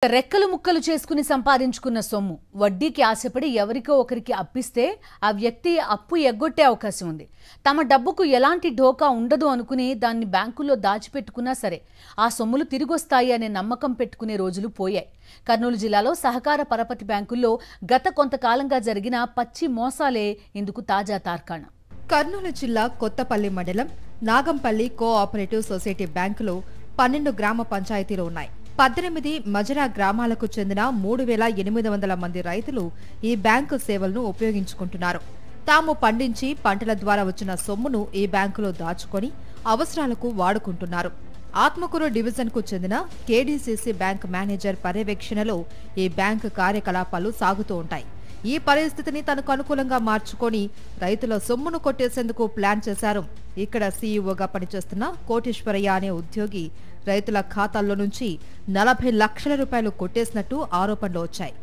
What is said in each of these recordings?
రెక్కలు ముక్కలు చేసుకుని సంపాదించుకున్న సొమ్ము వడ్డీకి ఆశపడి ఎవరికో ఒకరికి అప్పిస్తే ఆ వ్యక్తి అప్పు ఎగ్గొట్టే అవకాశం ఉంది. తమ డబ్బుకు ఎలాంటి ఢోకా ఉండదు అనుకుని దాన్ని బ్యాంకుల్లో దాచిపెట్టుకున్నా సరే ఆ సొమ్ములు తిరిగొస్తాయి అనే నమ్మకం పెట్టుకునే రోజులు పోయాయి. కర్నూలు జిల్లాలో సహకార పరపతి బ్యాంకుల్లో గత కొంతకాలంగా జరిగిన పచ్చి మోసాలే ఇందుకు తాజా తార్కాణం. కర్నూలు జిల్లా కొత్తపల్లి మండలం నాగంపల్లి కోఆపరేటివ్ సొసైటీ బ్యాంకులో 12 గ్రామ పంచాయతీలు ఉన్నాయి. 18 మజరా గ్రామాలకు చెందిన 3,800 మంది రైతులు ఈ బ్యాంకు సేవలను ఉపయోగించుకుంటున్నారు. తాము పండించి పంటల ద్వారా వచ్చిన సొమ్మును ఈ బ్యాంకులో దాచుకొని అవసరాలకు వాడుకుంటున్నారు. ఆత్మకూరు డివిజన్కు చెందిన కేడీసీసీ బ్యాంక్ మేనేజర్ పర్యవేక్షణలో ఈ బ్యాంకు కార్యకలాపాలు సాగుతూ ఉంటాయి. ఈ పరిస్థితిని తనకు అనుకూలంగా మార్చుకొని రైతుల సొమ్మును కొట్టేసేందుకు ప్లాన్ చేశారు. ఇక్కడ సీఈఓగా పనిచేస్తున్న కోటేశ్వరయ్య అనే ఉద్యోగి రైతుల ఖాతాల్లో నుంచి 40 లక్షల రూపాయలు కొట్టేసినట్టు ఆరోపణలు వచ్చాయి.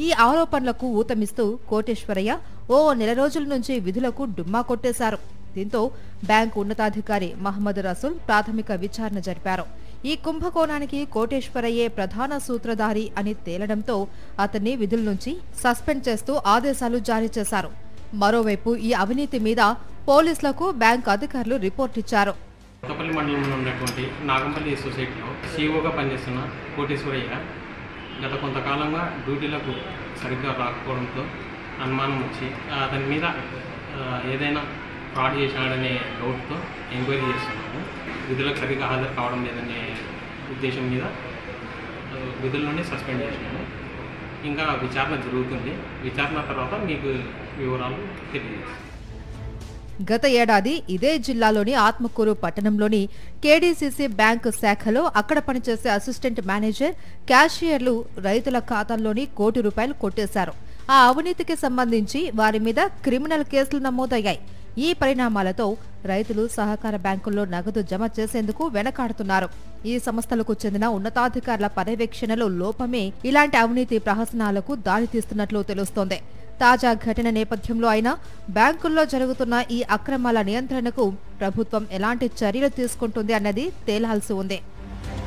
ఈ ఆరోపణలకు ఊతమిస్తూ కోటేశ్వరయ్య ఓ నెల రోజుల నుంచి విధులకు డుమ్మా కొట్టేశారు. దీంతో బ్యాంకు ఉన్నతాధికారి మహమ్మద్ రసూల్ ప్రాథమిక విచారణ జరిపారు. ఈ కుంభకోణానికి కోటేశ్వరయ్యే ప్రధాన సూత్రధారి అని తేలడంతో అతన్ని విధుల నుంచి సస్పెండ్ చేస్తూ ఆదేశాలు జారీ చేశారు. మరోవైపు ఈ అవినీతి మీద పోలీసులకు బ్యాంకు అధికారులు రిపోర్ట్ ఇచ్చారు. కొత్తపల్లి మండలంలో ఉన్నటువంటి నాగంపల్లి సొసైటీలో సీఈఓగా పనిచేస్తున్న కోటేశ్వరయ్య గత కొంతకాలంగా డ్యూటీలకు సరిగ్గా రాకపోవడంతో అనుమానం వచ్చి అతని మీద ఏదైనా ఫ్రాడ్ చేశాడనే డౌట్తో ఎంక్వైరీ చేస్తున్నాము. విధులకు సరిగ్గా హాజరు కావడం లేదనే ఉద్దేశం మీద విధుల నుండి సస్పెండ్ చేసినాము. ఇంకా విచారణ జరుగుతుంది. విచారణ తర్వాత మీకు వివరాలు తెలియజేస్తాం. గత ఏడాది ఇదే జిల్లాలోని ఆత్మకూరు పట్టణంలోని కేడీసీసీ బ్యాంకు శాఖలో అక్కడ పనిచేసే అసిస్టెంట్ మేనేజర్, క్యాషియర్లు రైతుల ఖాతాల్లోని ₹1 కోటి కొట్టేశారు. ఆ అవినీతికి సంబంధించి వారి మీద క్రిమినల్ కేసులు నమోదయ్యాయి. ఈ పరిణామాలతో రైతులు సహకార బ్యాంకుల్లో నగదు జమ చేసేందుకు వెనకాడుతున్నారు. ఈ సంస్థలకు చెందిన ఉన్నతాధికారుల పర్యవేక్షణలో లోపమే ఇలాంటి అవినీతి ప్రహసనాలకు దారితీస్తున్నట్లు తెలుస్తోంది. తాజా ఘటన నేపథ్యంలో అయినా బ్యాంకుల్లో జరుగుతున్న ఈ అక్రమాల నియంత్రణకు ప్రభుత్వం ఎలాంటి చర్యలు తీసుకుంటుంది అన్నది తేలాల్సి ఉంది.